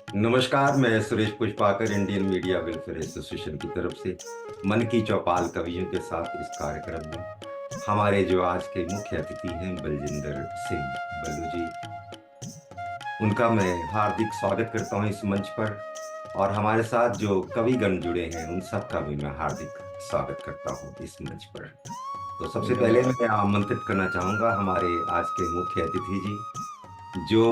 नमस्कार, मैं Suresh Pushpakar Indian media welfare association की तरफ से मन की चौपाल कवियों के साथ इस कार्यक्रम में हमारे जो आज के मुख्य अतिथि हैं बलजिंदर सिंह बल्लू जी, उनका मैं हार्दिक स्वागत करता हूं इस मंच पर। और हमारे साथ जो कविगण जुड़े हैं उन सब का भी मैं हार्दिक स्वागत करता हूं इस मंच पर। तो सबसे पहले धन्यवाद। मैं आमंत्रित करना चाहूंगा हमारे आज के मुख्य अतिथि जी, जो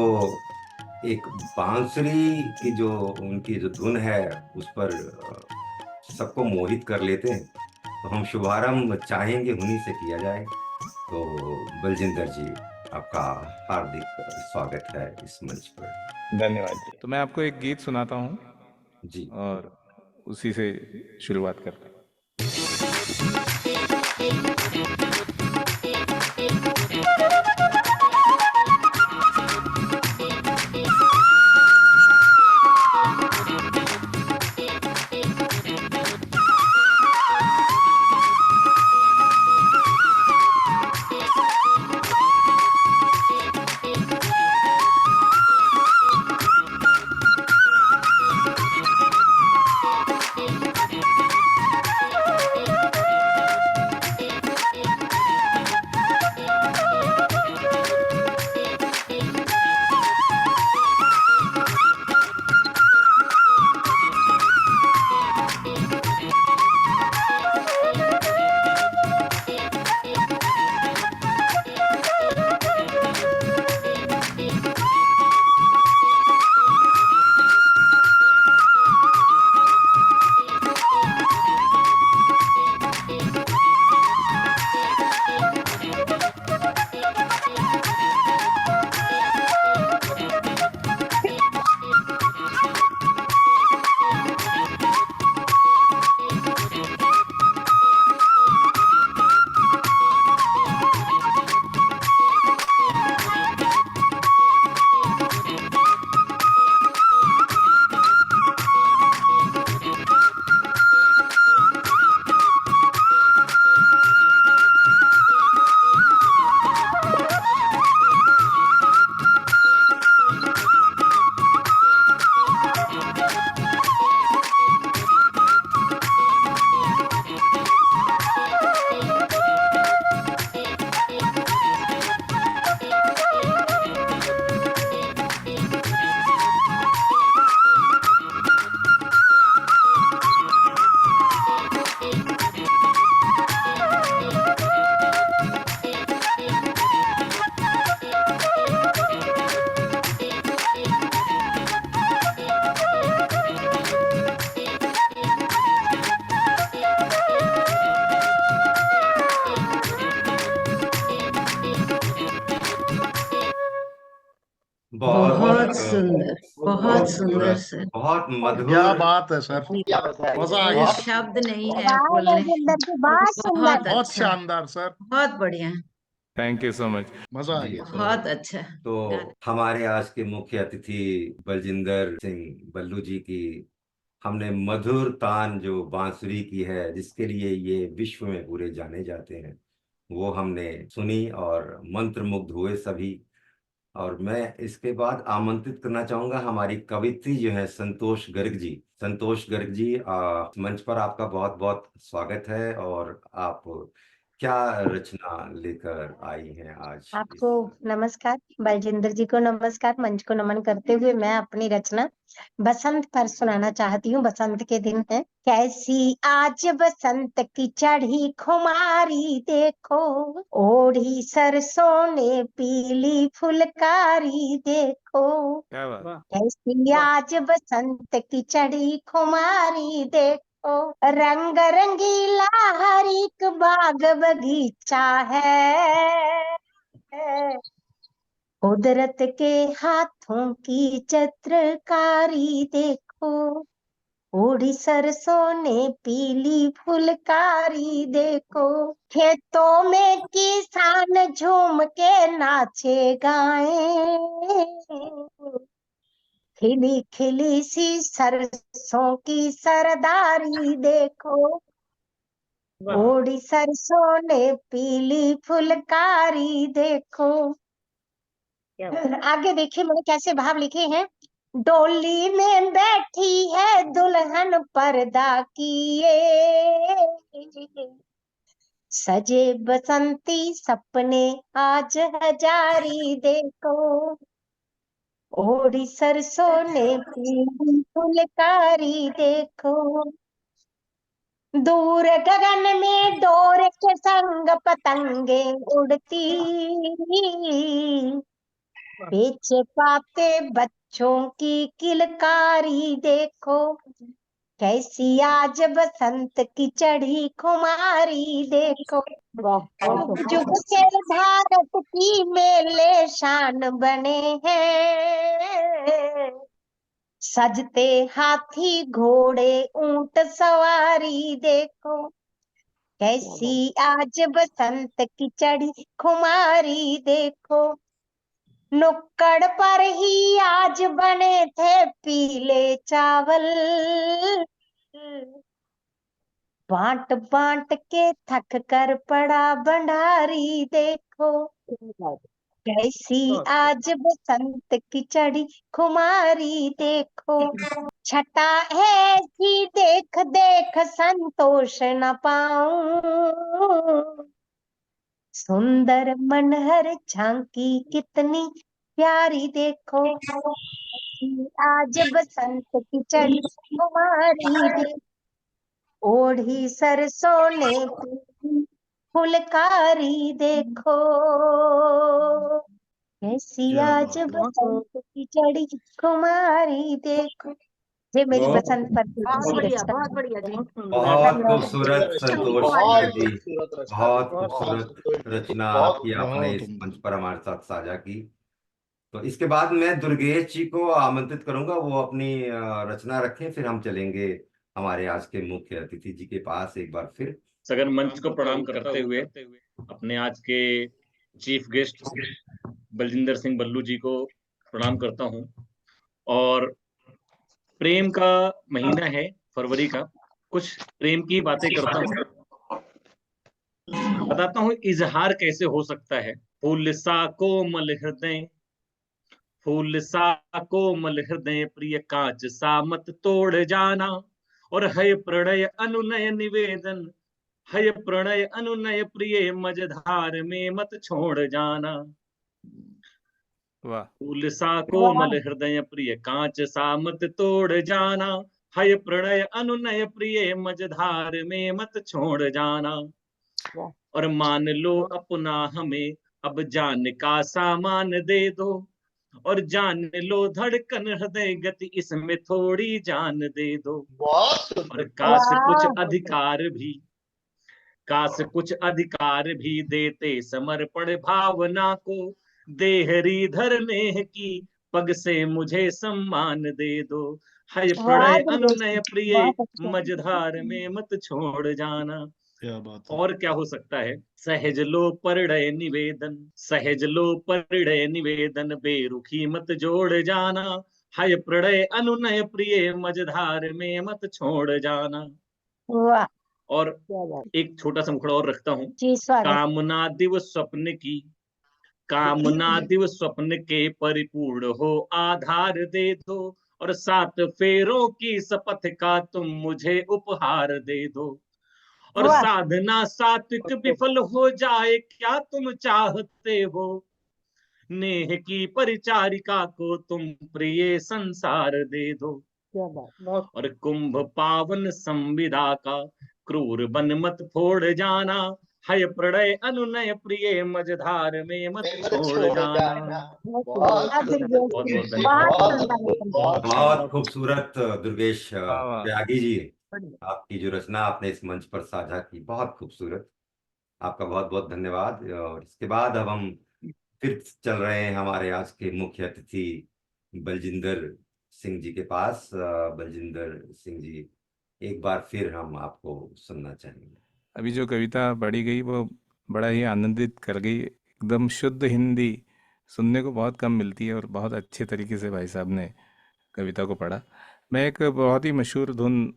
एक बांसुरी की जो उनकी जो धुन है उस पर सबको मोहित कर लेते हैं। तो हम शुभारंभ चाहेंगे उन्हीं से किया जाए। तो बलजिंदर जी, आपका हार्दिक स्वागत है इस मंच पर। धन्यवाद जी। तो मैं आपको एक गीत सुनाता हूँ जी। और उसी से शुरुआत करते हैं। बहुत बहुत बहुत सुंदर, बहुत बहुत सुंदर खूबसूरत, सर। बहुत क्या मधुर। बात है सर, मजा आ कोई गया। शब्द नहीं है वाह बोलने। बलजिंदर जी, बहुत सुंदर। बहुत बहुत अच्छा, शानदार सर, बहुत बढ़िया, थैंक यू सो मच। मजा आ जी। गया। बहुत अच्छा गाना। तो हमारे आज के मुख्य अतिथि बलजिंदर सिंह बल्लू जी की हमने मधुर तान जो बांसुरी की है, जिसके लिए ये विश्व में पूरे जाने जाते हैं, वो हमने सुनी और मंत्रमुग्ध हुए सभी। और मैं इसके बाद आमंत्रित करना चाहूंगा हमारी कवित्री जो है संतोष गर्ग जी। संतोष गर्ग जी, मंच पर आपका बहुत बहुत स्वागत है। और आप क्या रचना लेकर आई हैं आज आपको इस। नमस्कार, बलजिंदर जी को नमस्कार। मंच को नमन करते हुए मैं अपनी रचना बसंत पर सुनाना चाहती हूँ। बसंत के दिन है। कैसी आज बसंत की चढ़ी खुमारी, देखो ओढ़ी सरसों ने पीली फुलकारी, देखो क्या बात। कैसी आज बसंत की चढ़ी खुमारी, देखो रंग रंगीला हर एक बाग बगीचा है। कुदरत के हाथों की चित्रकारी, देखो ओढ़ी सरसों ने पीली फुलकारी, देखो खेतों में किसान झूम के नाचे गाए, खिली खिली सी सरसों की सरदारी, देखो ओड़ी सरसों ने पीली फुलकारी, देखो। आगे देखिए मैंने कैसे भाव लिखे हैं। डोली में बैठी है दुल्हन पर्दा किए, सजे बसंती सपने आज हजारी देखो, ओढ़ी सरसों ने पीली फुलकारी देखो, दूर गगन में डोर के संग पतंगे उड़ती, पीछे पाते बच्चों की किलकारी देखो, कैसी आज बसंत की चढ़ी खुमारी देखो, जुग जुग के भारत की मेले शान बने हैं, सजते हाथी घोड़े ऊंट सवारी देखो, कैसी आज बसंत की चढ़ी खुमारी देखो, नुक्कड़ पर ही आज बने थे पीले चावल, बांट बांट के थक कर पड़ा भंडारी देखो, कैसी आज बसंत की चढ़ी खुमारी देखो, छटा है कि देख देख संतोष न पाऊं, सुंदर मनहर झांकी कितनी प्यारी देखो, आज बसंत की चढ़ी खुमारी देखो, ओढ़ी सरसों ने पीली फुलकारी देखो, कैसी आज बसंत की चढ़ी खुमारी देखो। ये मेरी बहुत बसंत पर बहुत बढ़िया, रचना बहुत बढ़िया जी। बहुत खूबसूरत संतोष बहुत जी, खूबसूरत रचना, बहुत बहुत खूबसूरत संतोष जी, रचना बहुत आपकी आपने बहुत इस उम्दा। मंच पर हमारे साथ साझा की। तो इसके बाद मैं दुर्गेश जी को आमंत्रित करूंगा, वो अपनी रचना रखें, फिर हम चलेंगे हमारे आज के मुख्य अतिथि जी के पास एक बार फिर। सघन मंच को प्रणाम करते हुए अपने आज के चीफ गेस्ट बलजिंदर सिंह बल्लू जी को प्रणाम करता हूं। और प्रेम का महीना है फरवरी का, कुछ प्रेम की बातें करता हूं, बताता हूं इजहार कैसे हो सकता है। फूल सा कोमल हृदय, फूल सा कोमल हृदय प्रिय कांच सा मत तोड़ जाना, और है प्रणय अनुनय निवेदन, है प्रणय अनुनय प्रिय मझधार में मत छोड़ जाना। वाह। फूल सा कोमल हृदय प्रिय कांच सा मत तोड़ जाना, है प्रणय अनुनय प्रिय मझधार में मत छोड़ जाना। और मान लो अपना हमें अब जान का सामान दे दो, और जान लो धड़कन हृदय गति इसमें थोड़ी जान दे दो। बहुत और सुंदर। काश कुछ वाह अधिकार भी, काश कुछ अधिकार भी देते समर्पण भावना को, देहरी धरने की पग से मुझे सम्मान दे दो, है वाह प्रणय दुर्गेश अनुनय जी, प्रिय बहुत अच्छा। मझधार में मत छोड़ जाना। क्या बात है। और क्या हो सकता है। सहज लो परिणय निवेदन, सहज लो परिणय निवेदन बेरुखी मत जोड़ जाना, है प्रणय अनुनय प्रिय मझधार में मत छोड़ जाना। वाह और एक छोटा सा मुखड़ा और रखता हूं। जी, स्वागत। कामना दिव स्वप्न की, कामना दिव स्वप्न के परिपूर्ण हो आधार दे दो, और 7 फेरों की शपथ का तुम मुझे उपहार दे दो। और वाह साधना सात्विक विफल हो जाए क्या तुम चाहते हो, नेह की परिचारिका को तुम प्रिय संसार दे दो। और कुंभ पावन संविदा का क्रूर बन मत फोड़ जाना, है प्रणय अनुनय प्रिय मझधार में मत छोड़ जाना। बहुत वाह सुंदर, दुर्गेश बहुत जी, बहुत बहुत धन्यवाद। सुंदर बहुत बहुत खूबसूरत दुर्गेश वाह वाह। त्यागी जी, आपकी जो रचना आपने इस मंच पर साझा की बहुत खूबसूरत, आपका बहुत बहुत धन्यवाद। और इसके बाद अब हम फिर चल रहे हैं हमारे आज के मुख्य अतिथि बलजिंदर सिंह जी के पास। बलजिंदर सिंह जी, एक बार फिर हम आपको सुनना चाहेंगे। अभी जो कविता पढ़ी गई वो बड़ा ही आनंदित कर गई। एकदम शुद्ध हिंदी सुनने को बहुत कम मिलती है, और बहुत अच्छे तरीके से भाई साहब ने कविता को पढ़ा। मैं एक बहुत ही मशहूर धुन,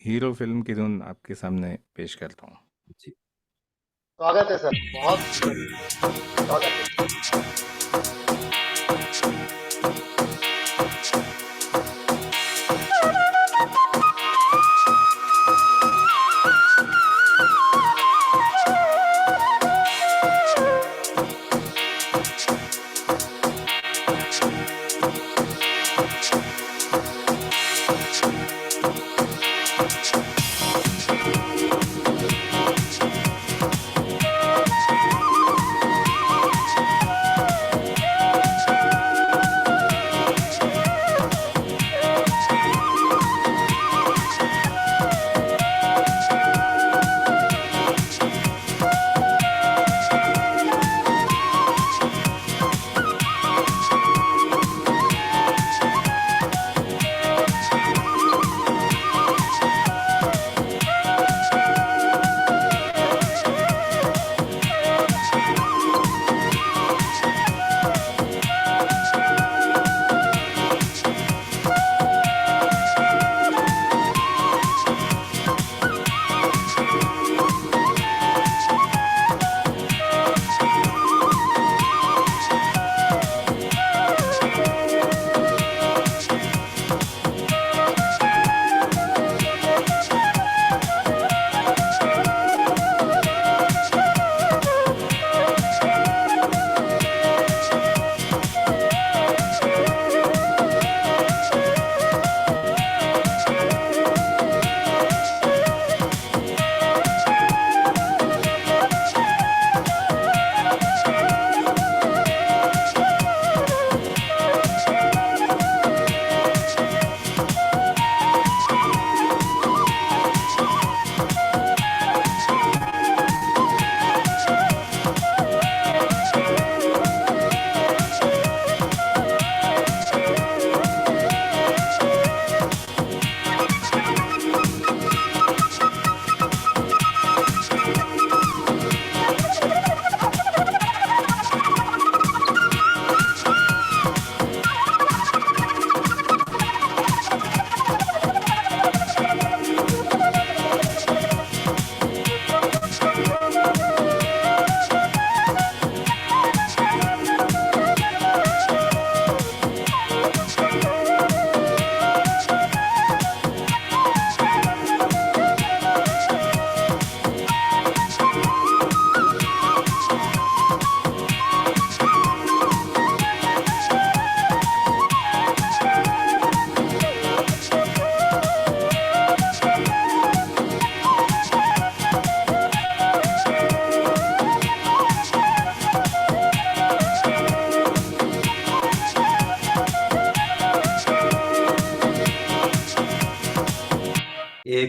हीरो फिल्म की धुन आपके सामने पेश करता हूँ। जी, स्वागत है सर, बहुत स्वागत है।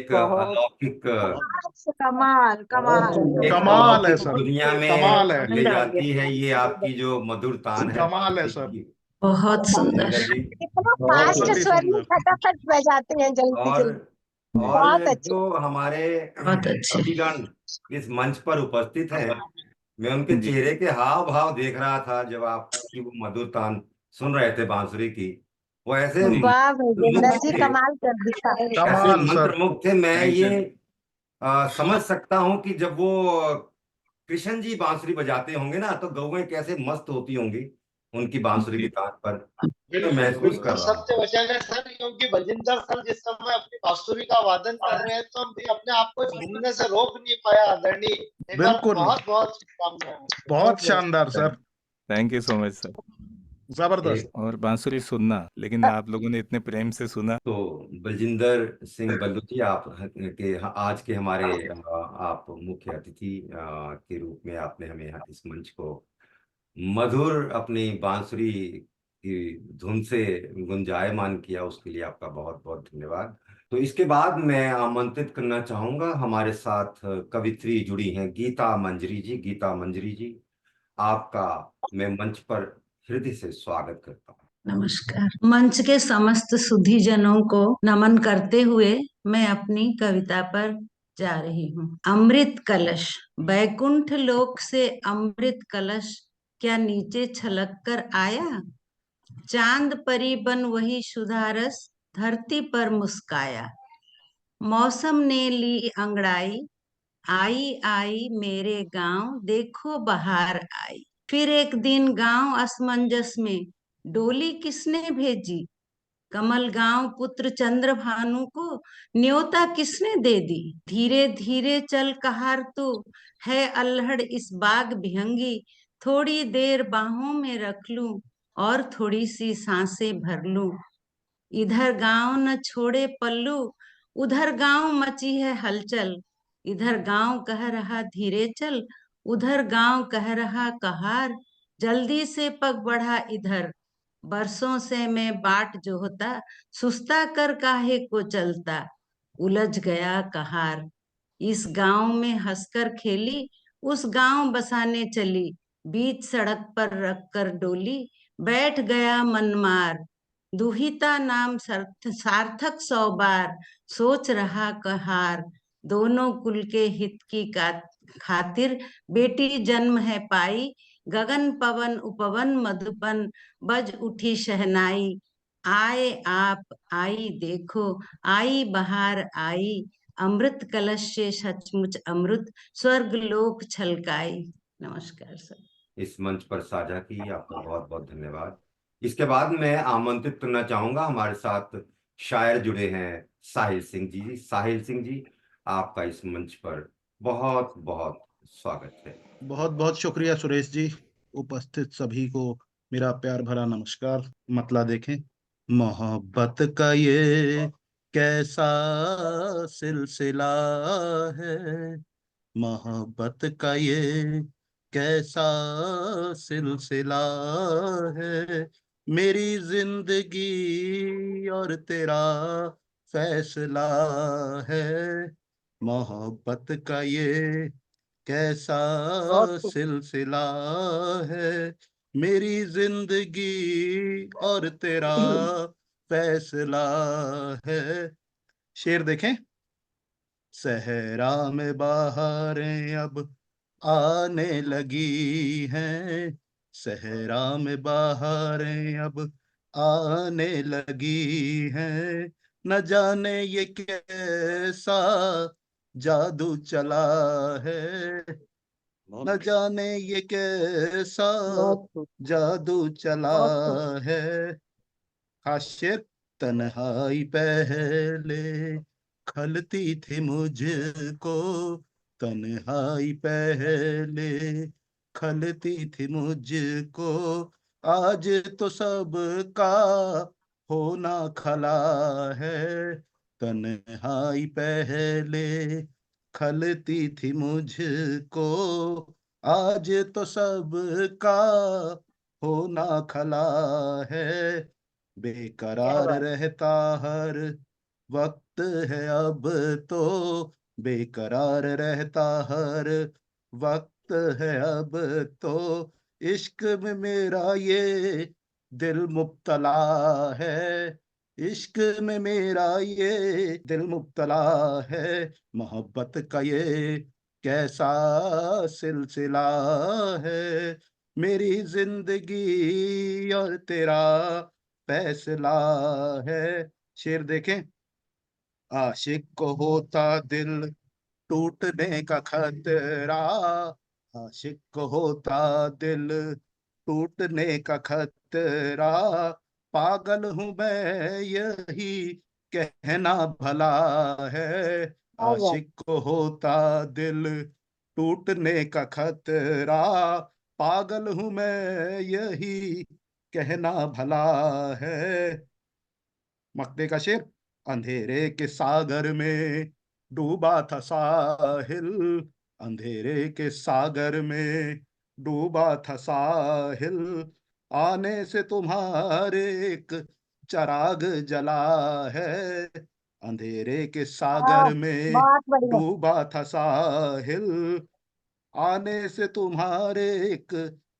एक बहुत अलौकिक कमाल कमाल एक कमाल है अलौकिक सर, दुनिया में कमाल है, ले जाती है ये आपकी जो मधुर तान है। कमाल है सर, बहुत सुंदर। जिंदर जी। इतना बहुत फास्ट ही स्वर में सुंदर। फटाफट बजाते हैं जल्दी और जल्दी। और बहुत अच्छे। जो हमारे बहुत अच्छे। कविगण इस मंच पर उपस्थित हैं, मैं उनके जी चेहरे के हाव भाव देख रहा था जब आपकी वो मधुर तान सुन रहे थे बांसुरी की। वो ऐसे जी वाह भजेंद्र मुग्ध जी, थे, कमाल कर दिया। ऐसे कमाल सर। मंत्रमुग्ध थे। मैं थैंक यू। ये समझ सकता हूँ कि जब वो कृष्ण जी बांसुरी बजाते होंगे ना तो गौएं कैसे मस्त होती होंगी उनकी बांसुरी की जी तान पर। मैं बिल्कुल महसूस कर बिल्कुल रहा हूँ। सत्य वचन है सर, क्योंकि बलजिंदर सर जिस समय अपनी बांसुरी का वादन कर रहे हैं तो हम भी अपने आप को झूमने से रोक नहीं पाया। आदरणीय, एक बार बिल्कुल, बहुत बहुत शुभकामनाएं। बहुत शानदार sir, thank you so much sir. जबरदस्त। और बांसुरी सुनना, लेकिन आप लोगों ने इतने प्रेम से सुना। तो बलजिंदर सिंह बल्लू जी, आप आज के हमारे आप मुख्य अतिथि के रूप में आपने हमें इस मंच को मधुर अपनी बांसुरी की धुन से गुंजायमान किया, उसके लिए आपका बहुत बहुत धन्यवाद। तो इसके बाद मैं आमंत्रित करना चाहूंगा, हमारे साथ कवित्री जुड़ी हैं गीता मंजरी जी। गीता मंजरी जी, आपका मैं मंच पर हृदय से स्वागत करता हूँ। नमस्कार। मंच के समस्त सुधी जनों को नमन करते हुए मैं अपनी कविता पर जा रही हूँ। अमृत कलश। बैकुंठ लोक से अमृत कलश क्या नीचे छलक कर आया? चांद परी बन वही सुधारस धरती पर मुस्काया। मौसम ने ली अंगड़ाई, आई आई मेरे गांव देखो बहार आई। फिर एक दिन गांव असमंजस में, डोली किसने भेजी? कमल गांव पुत्र चंद्र भानु को न्योता किसने दे दी? धीरे धीरे चल कहार तू, है अल्हड़ इस बाग बिहंगी। थोड़ी देर बाहों में रख लूं और थोड़ी सी सांसें भर लूं। इधर गांव न छोड़े पल्लू, उधर गांव मची है हलचल। इधर गांव कह रहा धीरे चल, उधर गांव कह रहा कहार। जल्दी से पग बढ़ा इधर, बरसों से मैं बाट जोहता। सुस्ता कर काहे को चलता, उलझ गया कहार। इस गांव में हंसकर खेली, उस गांव बसाने चली। बीच सड़क पर रख कर डोली, बैठ गया मनमार। दुहिता नाम सार्थक 100 बार, सोच रहा कहार। दोनों कुल के हित की खातिर बेटी जन्म है पाई। गगन पवन उपवन मधुपन, बज उठी शहनाई। आए आप आई देखो, आई बहार आई। अमृत कलश से सचमुच अमृत, स्वर्ग लोक छलकाई। नमस्कार सर। इस मंच पर साझा की आपका बहुत बहुत धन्यवाद। इसके बाद मैं आमंत्रित करना चाहूंगा, हमारे साथ शायर जुड़े हैं साहिल सिंह जी। साहिल सिंह जी, आपका इस मंच पर बहुत बहुत स्वागत है। बहुत बहुत शुक्रिया सुरेश जी। उपस्थित सभी को मेरा प्यार भरा नमस्कार। मतला देखें। मोहब्बत का ये कैसा सिलसिला है, मोहब्बत का ये कैसा सिलसिला है, मेरी जिंदगी और तेरा फैसला है। मोहब्बत का ये कैसा सिलसिला है, मेरी जिंदगी और तेरा फैसला है। शेर देखें। सहरा में बहारें अब आने लगी हैं, सहरा में बहारें अब आने लगी हैं। न जाने ये कैसा जादू चला है, न जाने ये कैसा जादू चला है। खास शेर। तन्हाई पहले खलती थी मुझको, तन्हाई पहले खलती थी मुझको, आज तो सबका होना खला है। तन्हाई पहले खलती थी मुझको, आज तो सबका होना खला है। बेकरार रहता हर वक्त है अब तो बेकरार रहता हर वक्त है अब तो इश्क में मेरा ये दिल मुब्तला है इश्क में मेरा ये दिल मुब्तला है मोहब्बत का ये कैसा सिलसिला है मेरी जिंदगी और तेरा फैसला है। शेर देखें। आशिक को होता दिल टूटने का खतरा आशिक को होता दिल टूटने का खतरा पागल हूं मैं यही कहना भला है आशिक को होता दिल टूटने का खतरा पागल हूं मैं यही कहना भला है। मक्ते का शेर। अंधेरे के सागर में डूबा था साहिल अंधेरे के सागर में डूबा था साहिल आने से तुम्हारे एक चराग जला है अंधेरे के वाह, सागर में बहुत बढ़िया। डूबा था साहिल आने से तुम्हारे एक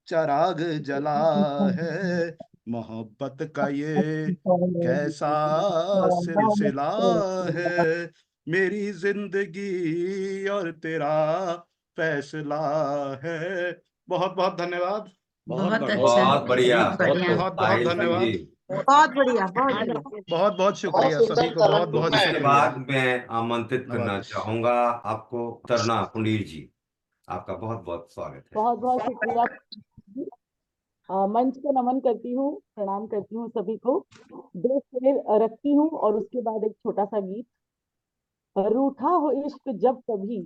चराग जला है मोहब्बत का ये कैसा सिलसिला है मेरी जिंदगी और तेरा फैसला है। बहुत बहुत धन्यवाद। बहुत अच्छा, बहुत बढ़िया। बहुत बढ़िया। बहुत बहुत साहिल सिंह जी। धन्यवाद। बहुत बढ़िया, बहुत बढ़िया। बहुत बहुत बहुत शुक्रिया सुंदर सभी को बहुत तरन्नुम बहुत है। इसके शुक्रिया। बाद मैं आमंत्रित करना नवाज। चाहूंगा आपको तरना पुनीर जी। आपका बहुत बहुत स्वागत है। बहुत बहुत शुक्रिया जी। मंच को नमन करती हूँ, प्रणाम करती हूँ सभी को। दो शेर रखती हूँ और उसके बाद एक छोटा सा गीत। रूठा हो इश्क जब कभी,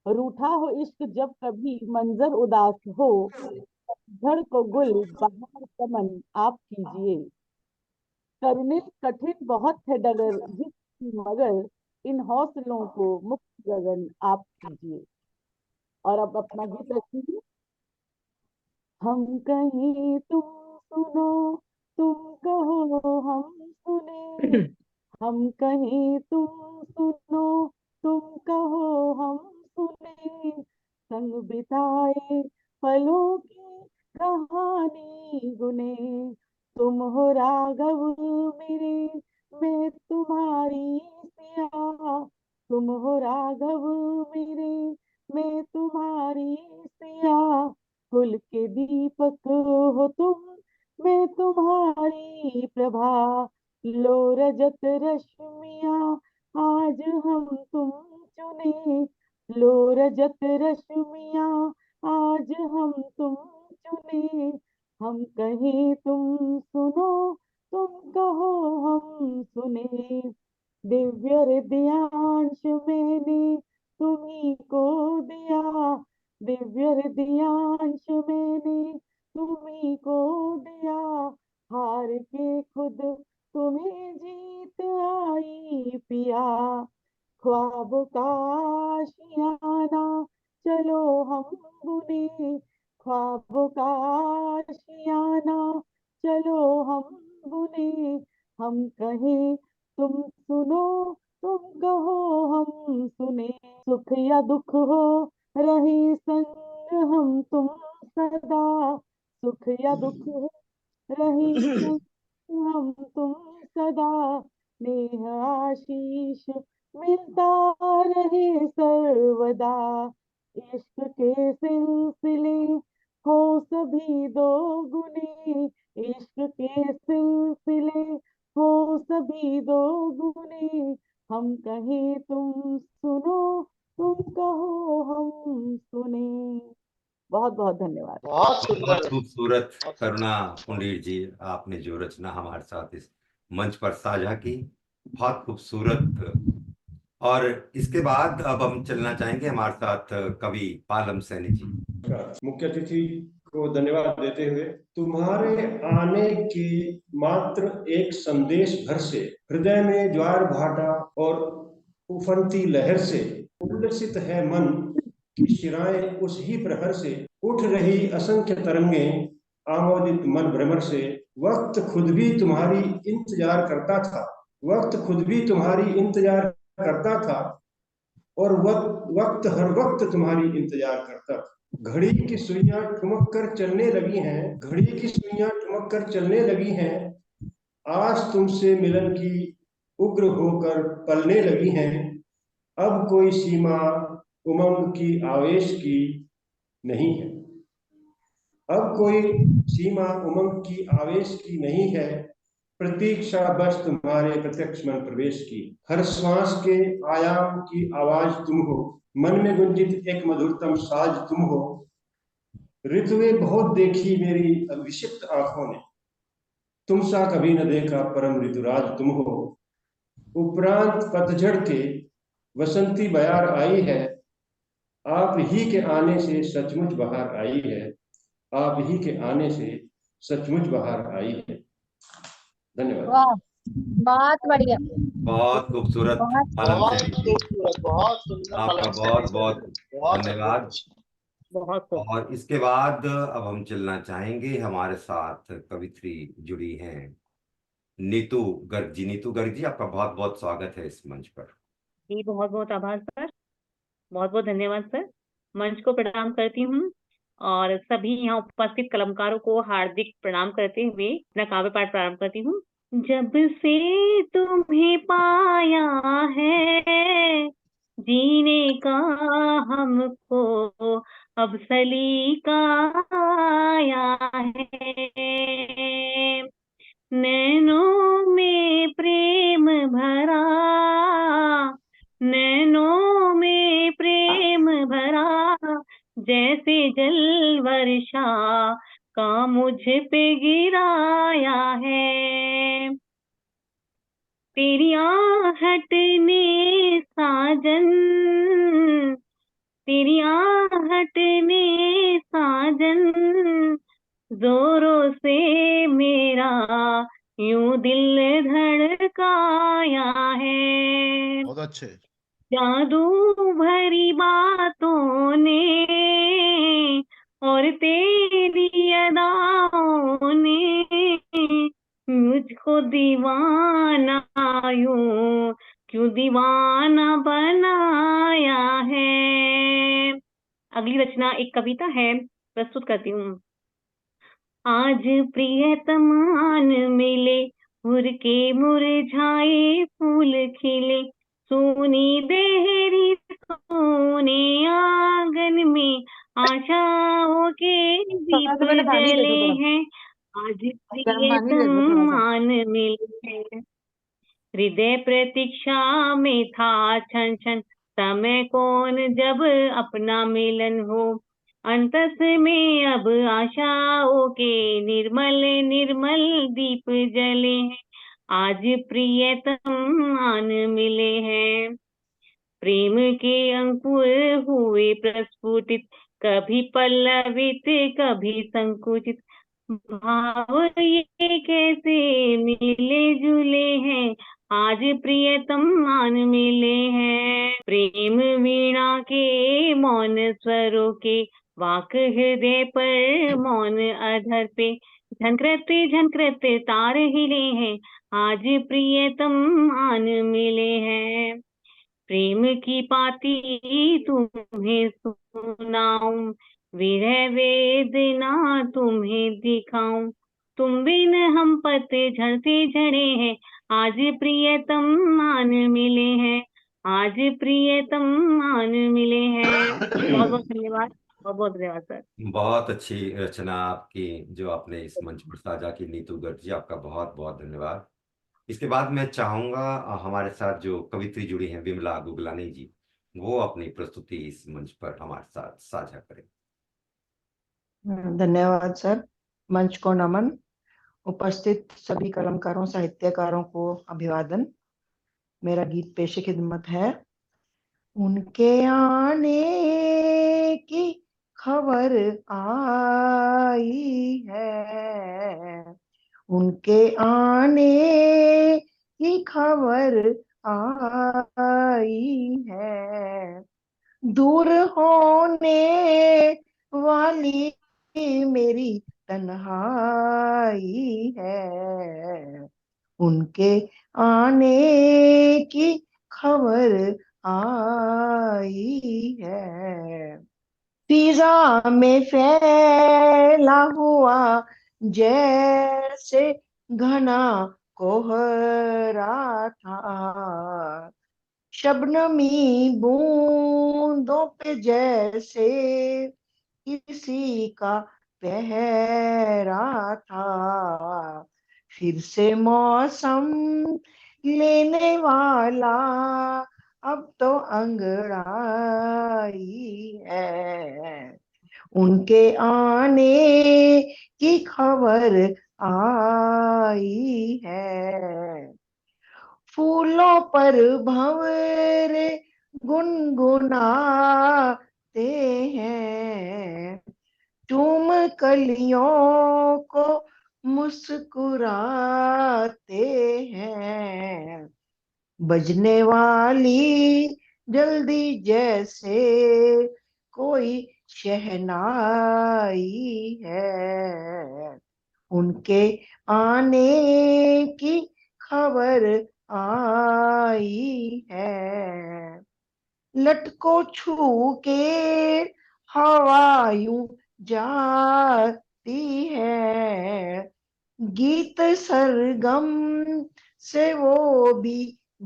रूठा हो इश्क जब कभी, मंजर उदास हो, घर को गुल बहार चमन आप कीजिए। करुणित कठिन बहुत है डगर जिसकी मगर, इन हौसलों को मुक्त गगन आप कीजिए। और अब अपना गीत रखती हूँ। हम कहीं तुम सुनो, तुम कहो हम सुने, हम कहीं तुम सुनो, तुम कहो हम सुने, संग बिताए पलों की कहानी गुने। तुम हो राघव मेरे, मैं तुम्हारी सिया, तुम हो राघव मेरे, मैं तुम्हारी सिया। कुल के दीपक हो तुम, मैं तुम्हारी प्रभा। लो रजत रश्मिया, आज हम तुम चुने, लो रजत रश्मिया, आज हम तुम चुने। हम कहें तुम सुनो, तुम कहो हम सुने, दिव्य हृदयांश मैंने तुम्ही को दिया, दिव्य हृदयांश मैंने तुम्ही को दिया। हार के खुद तुम्हें जीत आई पिया, ख्वाब का आशियाना चलो हम बुने, ख्वाब का आशियाना चलो हम बुने। हम कहें तुम सुनो, तुम कहो हम सुने, सुख या दुख हो रहे संग हम तुम सदा, सुख या दुख हो रहे संग हम तुम सदा। नेह आशीष मिलता रहे सर्वदा, इश्क के सिलसिले हो सभी दो गुने, इश्क के सिलसिले हो सभी दो गुने। हम कहें तुम सुनो, तुम कहो हम सुने। बहुत बहुत धन्यवाद। बहुत सुंदर। बहुत खूबसूरत करुणा पुनीर जी, आपने जो रचना हमारे साथ इस मंच पर साझा की, बहुत खूबसूरत। और इसके बाद अब हम चलना चाहेंगे हमारे साथ कवि पालम सैनी जी। मुख्य अतिथि को धन्यवाद देते हुए, तुम्हारे आने के मात्र एक संदेश भर से हृदय में ज्वार भाटा और उफनती लहर से उल्लसित है मन की शिराएं उस ही प्रहर से, उठ रही असंख्य तरंगे आमोदित मन भ्रमर से। वक्त खुद भी तुम्हारी इंतजार करता था, वक्त खुद भी तुम्हारी इंतजार करता था और वक्त हर वक्त तुम्हारी इंतजार करता था। घड़ी की सुइयां ठुमक कर चलने लगी हैं, घड़ी की सुइयां ठुमक कर चलने लगी हैं, आज तुमसे मिलन की उग्र होकर पलने लगी हैं। अब कोई सीमा उमंग की आवेश की नहीं है, अब कोई सीमा उमंग की आवेश की नहीं है, प्रतीक्षा बस तुम्हारे प्रत्यक्ष मन प्रवेश की। हर श्वास के आयाम की आवाज तुम हो, मन में गुंजित एक मधुरतम साज तुम हो। ऋतुएं बहुत देखी मेरी विक्षिप्त आंखों ने, तुम सा कभी न देखा परम ऋतुराज तुम हो। उपरांत पतझड़ के वसंती बयार आई है, आप ही के आने से सचमुच बहार आई है, आप ही के आने से सचमुच बहार आई है। धन्यवाद। वाह, बहुत बढ़िया, बहुत खूबसूरत बहुत आनंद बहुत सिंह जी, खूबसूरत, बहुत सुंदर आपका कलम बहुत से बहुत बहुत धन्यवाद। अद्भुत। बहुत खूब। और इसके बाद अब हम चलना चाहेंगे, हमारे साथ कवित्री जुड़ी हैं नीतू गर्ग जी। नीतू गर्ग जी, आपका बहुत बहुत स्वागत है इस मंच पर। जी बहुत बहुत आभार सर, बहुत बहुत धन्यवाद सर। मंच को प्रणाम करती हूँ और सभी यहाँ उपस्थित कलाकारों को हार्दिक प्रणाम करते हुए अपना काव्य पाठ प्रारंभ करती हूँ। जब से तुम्हें पाया है, जीने का हमको अब सलीका आया है। नैनों में प्रेम भरा, नैनों में प्रेम भरा, जैसे जल वर्षा का मुझ पे गिराया है। तेरी आहट ने साजन, तेरी आहट ने साजन, जोरों से मेरा यूं दिल धड़काया है। बहुत अच्छे। जादू भरी बातों ने और तेरी अदाओं ने मुझको दीवाना यूं क्यों दीवाना बनाया है। अगली रचना एक कविता है, प्रस्तुत करती हूँ। आज प्रियतम आन मिले, हुर के मुरझाए फूल खिले, सोनी देहरी सोने आंगन में आशाओं के दीप मैंने पानी दे दो जले थोड़ा, हैं। आज गर्म पानी दे दो थोड़ा प्रियतम सा। आन मिले हैं, हृदय प्रतीक्षा में था छन छन, समय कौन जब अपना मिलन हो। अंतस में अब आशाओं के निर्मल निर्मल दीप जले हैं। आज प्रियतम आन मिले हैं, प्रेम के अंकुर हुए प्रस्फुटित, कभी पल्लवित कभी संकुचित, भाव ये कैसे मिले जुले हैं। आज प्रियतम मान मिले हैं, प्रेम वीणा के मौन स्वरों के वाक हृदय पर मौन अधर पे, झनकते झनकते तार हिले हैं। आज प्रियतम मान मिले हैं, प्रेम की पाती तुम्हें सुनाऊं, विरह वेदना तुम्हें दिखाऊं, तुम बिन हम पतझड़ से झड़े हैं। आज प्रियतम मान मिले हैं, आज प्रियतम मान मिले हैं। बहुत बहुत धन्यवाद, बहुत बहुत धन्यवाद सर। बहुत अच्छी रचना आपकी जो आपने इस मंच पर साझा की नीतू गर्ग जी, आपका बहुत बहुत धन्यवाद। इसके बाद मैं चाहूंगा हमारे साथ जो कवित्री जुड़ी हैं विमला गुगलानी जी, वो अपनी प्रस्तुति इस मंच पर हमारे साथ साझा करें। धन्यवाद सर। मंच को नमन, उपस्थित सभी कलमकारों साहित्यकारों को अभिवादन। मेरा गीत पेश खिदमत है। उनके आने की खबर आई है, उनके आने की खबर आई है, दूर होने वाली मेरी तन्हाई है, उनके आने की खबर आई है। फिजा में फैला हुआ जैसे घना कोहरा था, शबनमी बूंदों पे जैसे किसी का पहरा था। फिर से मौसम लेने वाला अब तो अंगड़ाई है। उनके आने की खबर आई है। फूलों पर भंवरे गुनगुनाते हैं, चूम कलियों को मुस्कुराते हैं। बजने वाली जल्दी जैसे कोई शहनाई है। उनके आने की खबर आई है। लटको छू के हवा यूं जाती है, गीत सरगम से वो भी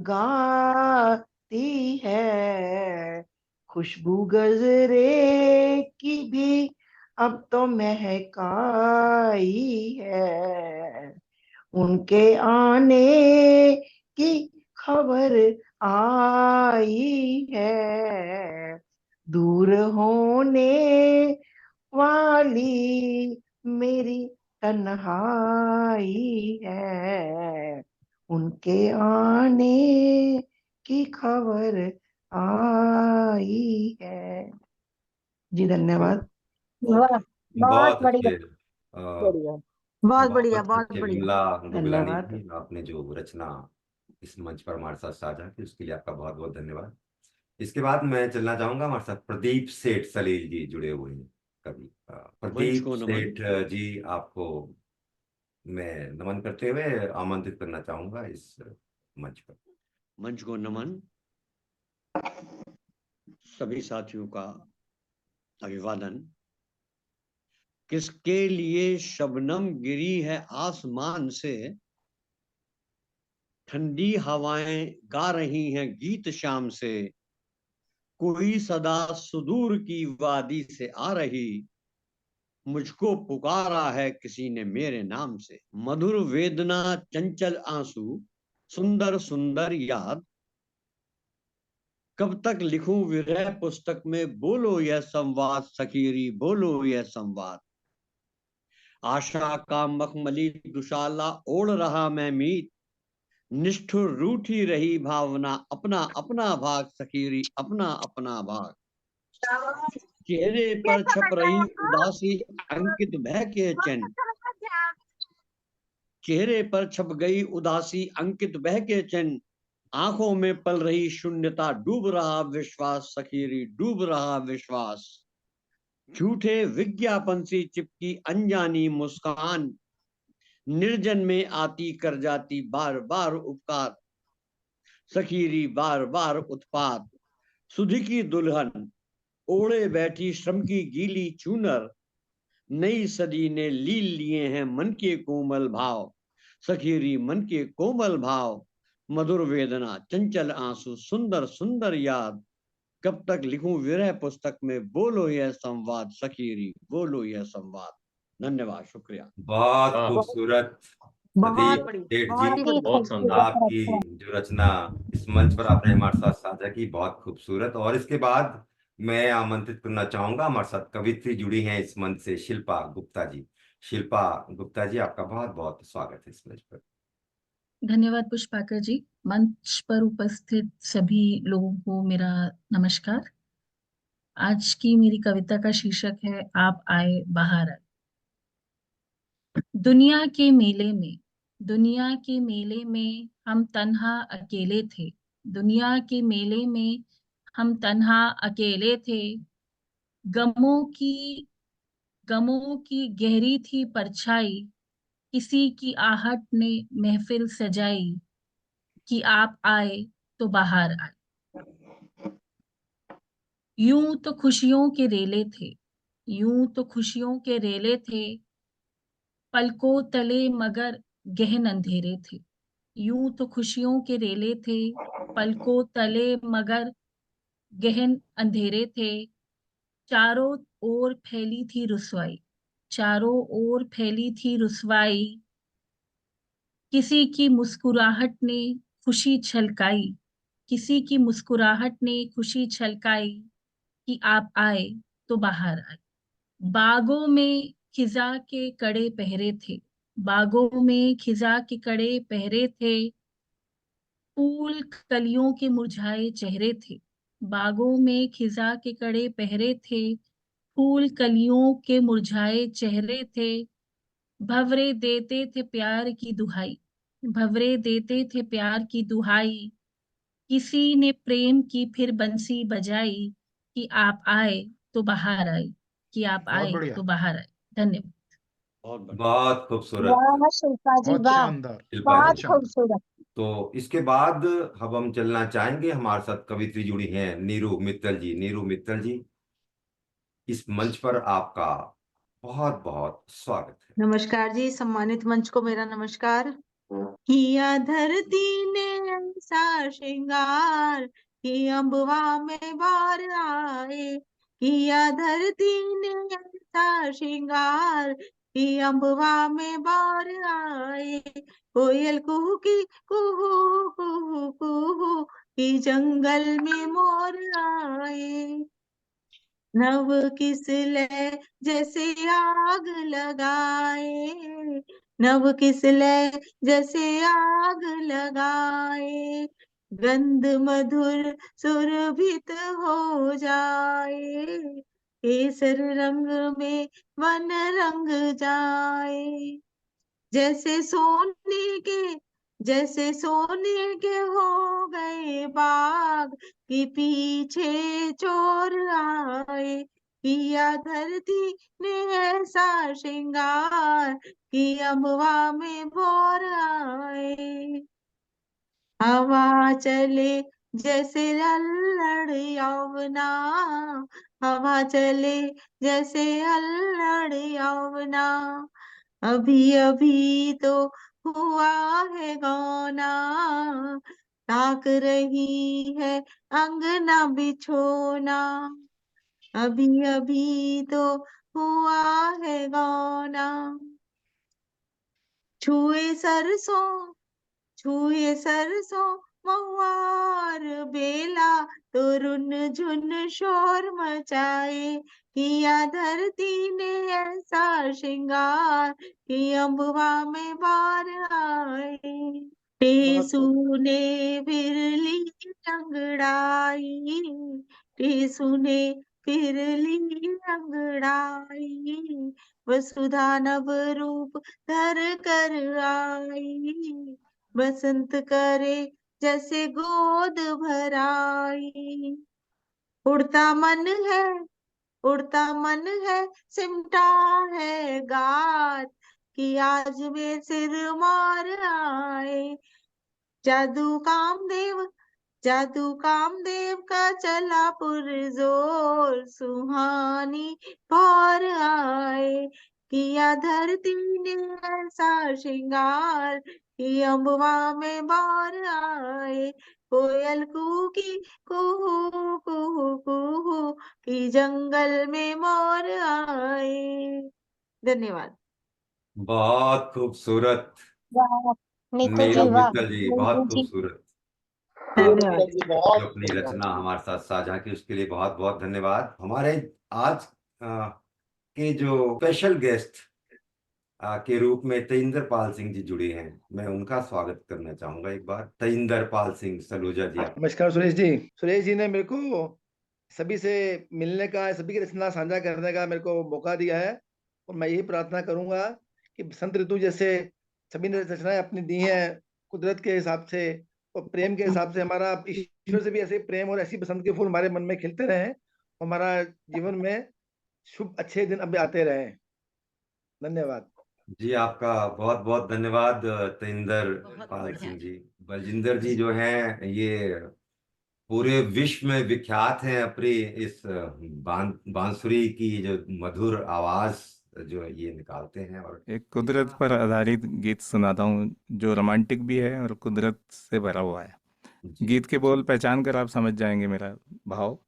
गाती है। खुशबू गजरे की भी अब तो महकाई है। उनके आने की खबर आई है। दूर होने वाली मेरी तन्हाई है, उनके आने की खबर आई है। जी धन्यवाद। वाह, बहुत बहुत बढ़िया। अच्छे बढ़िया, बहुत बढ़िया, बहुत बहुत अच्छे बढ़िया। विमला गुगलानी धन्यवाद। जी, आपने जो रचना इस मंच पर हमारे साथ साझा की उसके लिए आपका बहुत बहुत धन्यवाद। इसके बाद मैं चलना चाहूंगा, हमारे साथ प्रदीप सेठ सलील जी जुड़े हुए हैं कवि। मंच प्रदीप को नमन। सेठ जी, आपको मैं नमन करते हुए आमंत्रित करना चाहूंगा इस मंच पर। मंच को नमन। सभी साथियों का अभिवादन। किसके लिए शबनम गिरी है आसमान से, ठंडी हवाएं गा रही हैं गीत शाम से, कोई सदा सुदूर की वादी से आ रही, मुझको पुकारा है किसी ने मेरे नाम से। मधुर वेदना चंचल आंसू, सुंदर सुंदर याद, कब तक लिखूं विरह पुस्तक में, बोलो यह संवाद सखीरी, बोलो यह संवाद। आशा का मखमली दुशाला ओढ़ रहा मैं मीत, निष्ठुर रूठी रही भावना, अपना अपना भाग सखीरी, अपना अपना भाग। चेहरे पर छप रही उदासी अंकित भय के चिन्ह, चेहरे पर छप गई उदासी अंकित बह के चिन्ह, आंखों में पल रही शून्यता, डूब रहा विश्वास सखीरी, डूब रहा विश्वास। झूठे विज्ञापन से चिपकी अनजानी मुस्कान, निर्जन में आती कर जाती बार बार उपकार, सखीरी बार बार उत्पात। सुधि की दुल्हन ओढ़े बैठी श्रम की गीली चूनर, नई सदी ने लील लिए हैं मन के कोमल भाव, सखीरी मन के कोमल भाव। मधुर वेदना चंचल आंसू, सुंदर सुंदर याद, कब तक लिखूं विरह पुस्तक में, बोलो यह संवाद सखीरी, बोलो यह संवाद। धन्यवाद, शुक्रिया। बहुत हाँ, खूबसूरत बहुत प्रदीप बढ़िया, सेठ जी, बहुत ही बढ़िया। बहुत शानदार। आपकी जो रचना इस मंच पर आपने हमारे साथ साझा की, बहुत खूबसूरत। और इसके बाद मैं आमंत्रित करना चाहूंगा, हमारे साथ कवित्री जुड़ी हैं इस मंच से, शिल्पा गुप्ता जी। शिल्पा गुप्ता जी, आपका बहुत बहुत स्वागत है इस मंच पर। धन्यवाद पुष्पाकर जी। मंच पर उपस्थित सभी लोगों को मेरा नमस्कार। आज की मेरी कविता का शीर्षक है आप आए बाहर आए। दुनिया के मेले में, दुनिया के मेले में हम तन्हा अकेले थे, दुनिया के मेले में हम तन्हा अकेले थे। गमों की गहरी थी परछाई, किसी की आहट ने महफिल सजाई कि आप आए तो बाहर आए। यूं तो खुशियों के रेले थे, यूं तो खुशियों के रेले थे, पलकों तले मगर गहन अंधेरे थे। यूं तो खुशियों के रेले थे, पलकों तले मगर गहन अंधेरे थे। चारों ओर फैली थी रुसवाई, चारों ओर फैली थी रुसवाई। किसी की मुस्कुराहट ने खुशी छलकाई, किसी की मुस्कुराहट ने खुशी छलकाई कि आप आए तो बाहर आए। बागों में खिजा के कड़े पहरे थे, बागों में खिजा के कड़े पहरे थे, फूल कलियों के मुरझाए चेहरे थे। बागों में खिजा के कड़े पहरे थे, फूल कलियों के मुरझाए चेहरे थे। भंवरे देते थे प्यार की दुहाई, भंवरे देते थे प्यार की दुहाई। किसी ने प्रेम की फिर बंसी बजाई कि आप आए तो बाहर आए, कि आप बहुत आए बढ़िया, तो बाहर आए। धन्यवाद। बहुत बढ़िया। बहुत खूबसूरत वाह शिल्पा जी, बहुत वाह, शानदार, शिल्पा बहुत बहुत जी। शानदार। खूबसूरत। तो इसके बाद अब हम चलना चाहेंगे, हमारे साथ कवित्री जुड़ी हैं नीरू मित्तल जी। नीरू मित्तल जी, इस मंच पर आपका बहुत बहुत स्वागत है। नमस्कार जी, सम्मानित मंच को मेरा नमस्कार। किया धरती ने ऐसा श्रृंगार कि अम्बवा में बार आए, किया धरती ने ऐसा श्रृंगार कि अम्बवा में बार आए। कोयल कुहू की कुहू कुहू कुहू कि जंगल में मोर आए। नव किसले जैसे आग लगाए, नव किसले जैसे आग लगाए। गंध मधुर सुरभित हो जाए, केसर रंग में मन रंग जाए। जैसे सोने के जैसे सोने के हो गए बाग कि पीछे चोर आए। किया धरती ने ऐसा श्रृंगार कि अमवा में भोर आए। हवा चले जैसे अल्लड़ यौवना, हवा चले जैसे अल्लड़ यौवना। अभी अभी तो हुआ है गौना, ताक रही है अंगना बिछोना। अभी अभी तो हुआ है गौना। छुए सरसों छुए सरसों महुआर बेला तो रुन झुन शोर मचाए। किया धरती ने ऐसा श्रृंगार कि अम्बवा में बार आए। टेसू ने फिर ली अंगड़ाई, टेसू ने फिर ली अंगड़ाई। वसुधा नव रूप धर कर आई, बसंत करे जैसे गोद भराई। उड़ता मन है उड़ता मन है, सिमटा है गात कि आज वे सिर मार आए। जादू कामदेव का चला पुरजोर, सुहानी पार आए। किया धरती ने ऐसा श्रृंगार कि अम्बवा में बार आए। कोयल कूकी कुहू कुहू कुहू कि जंगल में मोर आए। धन्यवाद। बहुत खूबसूरत वाह नीतू नीरू जी, वाह मित्तल जी, नीतू बहुत जी, खूबसूरत। धन्यवाद। आपने जी बहुत जो अपनी बढ़िया। रचना हमारे साथ साझा की उसके लिए बहुत बहुत धन्यवाद। हमारे आज के जो स्पेशल गेस्ट के रूप में तेजिंदर पाल सिंह जी जुड़े हैं, मैं उनका स्वागत करना चाहूंगा। एक बार तेजिंदर पाल सिंह सलूजा जी, आप। नमस्कार सुरेश जी। सुरेश जी ने मेरे को सभी से मिलने का, सभी की रचना साझा करने का मेरे को मौका दिया है, और मैं यही प्रार्थना करूंगा कि बसंत ऋतु जैसे सभी ने रचनाएं अपनी दी हैं कुदरत के हिसाब से और प्रेम के हिसाब से, हमारा ईश्वर से भी ऐसे प्रेम और ऐसी बसंत के फूल हमारे मन में खिलते रहे, हमारा जीवन में शुभ अच्छे दिन अब आते रहे। धन्यवाद। जी, आपका बहुत बहुत धन्यवाद तेंदर बहुत पाल बढ़िया। सिंह जी। बलजिंदर जी जो हैं ये पूरे विश्व में विख्यात हैं अपनी इस बांसुरी की जो मधुर आवाज जो ये निकालते हैं। और एक कुदरत पर आधारित गीत सुनाता हूँ जो रोमांटिक भी है और कुदरत से भरा हुआ है। जी गीत के बोल पहचान कर आप समझ जाएंगे मेरा भाव।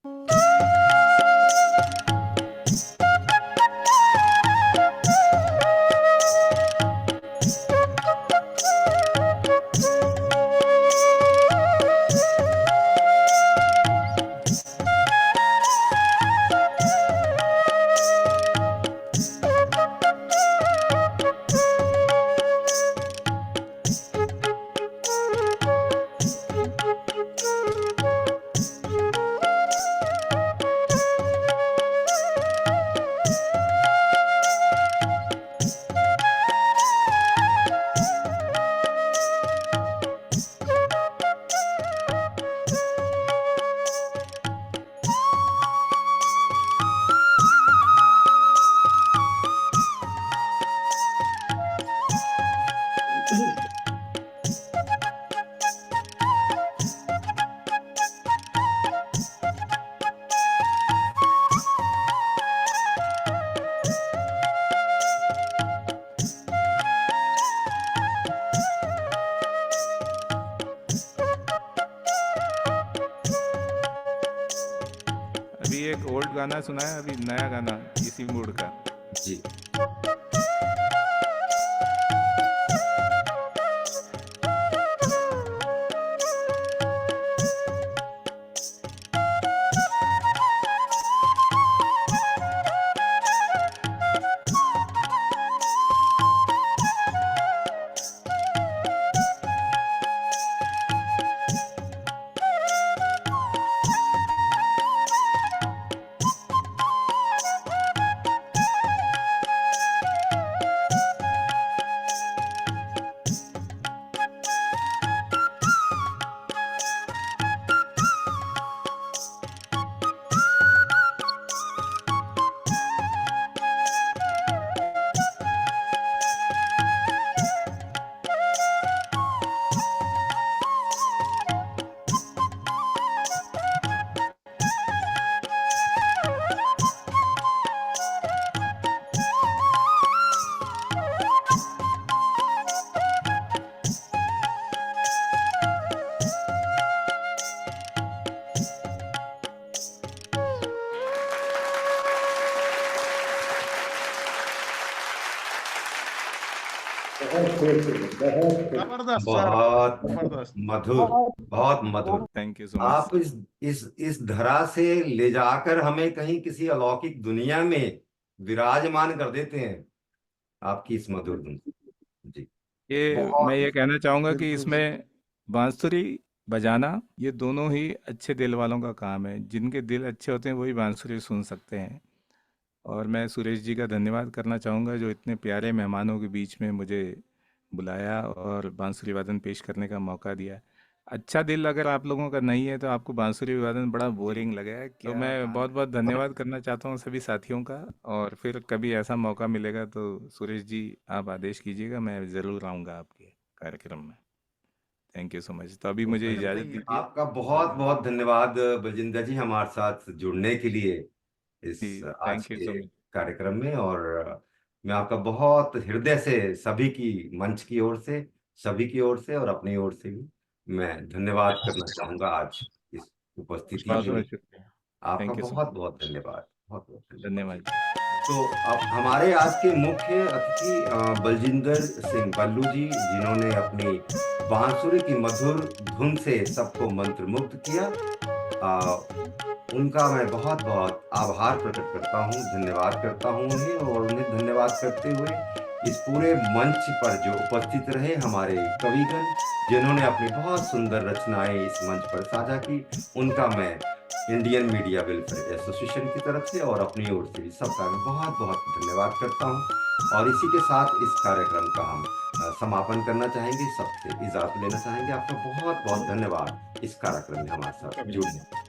अभी एक ओल्ड गाना सुना है, अभी नया गाना इसी मूड का। जी जबरदस्त सर, बहुत जबरदस्त। मधुर, बहुत मधुर। थैंक यू सो मच आप सर। इस धरा से ले जाकर हमें कहीं किसी अलौकिक दुनिया में विराजमान कर देते हैं आपकी इस मधुर धुन से। जी मैं बहुत ये कहना चाहूँगा कि बिल्कुल इसमें बांसुरी बजाना ये दोनों ही अच्छे दिल वालों का काम है। जिनके दिल अच्छे होते हैं वही बांसुरी सुन सकते हैं। और मैं सुरेश जी का धन्यवाद करना चाहूँगा जो इतने प्यारे मेहमानों के बीच में मुझे बुलाया और बांसुरी वादन पेश करने का मौका दिया। अच्छा दिल अगर आप लोगों का नहीं है तो आपको बांसुरी वादन बड़ा बोरिंग लगेगा। तो मैं बहुत बहुत धन्यवाद करना चाहता हूँ सभी साथियों का। और फिर कभी ऐसा मौका मिलेगा तो सुरेश जी आप आदेश कीजिएगा, मैं ज़रूर आऊँगा आपके कार्यक्रम में। Thank you so much. तो अभी मुझे इजाज़त भाई दीजिए। आपका बहुत बहुत धन्यवाद बलजिंदर जी हमारे साथ जुड़ने के लिए इस जी आज थैंक यू के सो मच। कार्यक्रम में। और मैं आपका बहुत हृदय से सभी की मंच की ओर से, सभी की ओर से और अपनी ओर से भी मैं धन्यवाद करना चाहूंगा आज इस उपस्थिति बहुत के बहुत लिए। शुक्रिया। आपका थैंक यू सो बहुत मच। बहुत धन्यवाद, बहुत बहुत धन्यवाद। धन्यवाद जी। तो अब हमारे आज के मुख्य अतिथि बलजिंदर सिंह बल्लू जी, जिन्होंने अपनी बांसुरी की मधुर धुन से सबको मंत्रमुग्ध किया, उनका मैं बहुत बहुत आभार प्रकट करता हूँ, धन्यवाद करता हूँ उन्हें। और उन्हें धन्यवाद करते हुए इस पूरे मंच पर जो उपस्थित रहे हमारे कविगण, जिन्होंने अपनी बहुत सुंदर रचनाएं इस मंच पर साझा की, उनका मैं इंडियन मीडिया वेलफेयर एसोसिएशन की तरफ से और अपनी ओर से भी सबका मैं बहुत बहुत धन्यवाद करता हूँ। और इसी के साथ इस कार्यक्रम का हम समापन करना चाहेंगे, सबसे इजाजत लेना चाहेंगे। आपका बहुत बहुत धन्यवाद इस कार्यक्रम में हमारे साथ जुड़ने।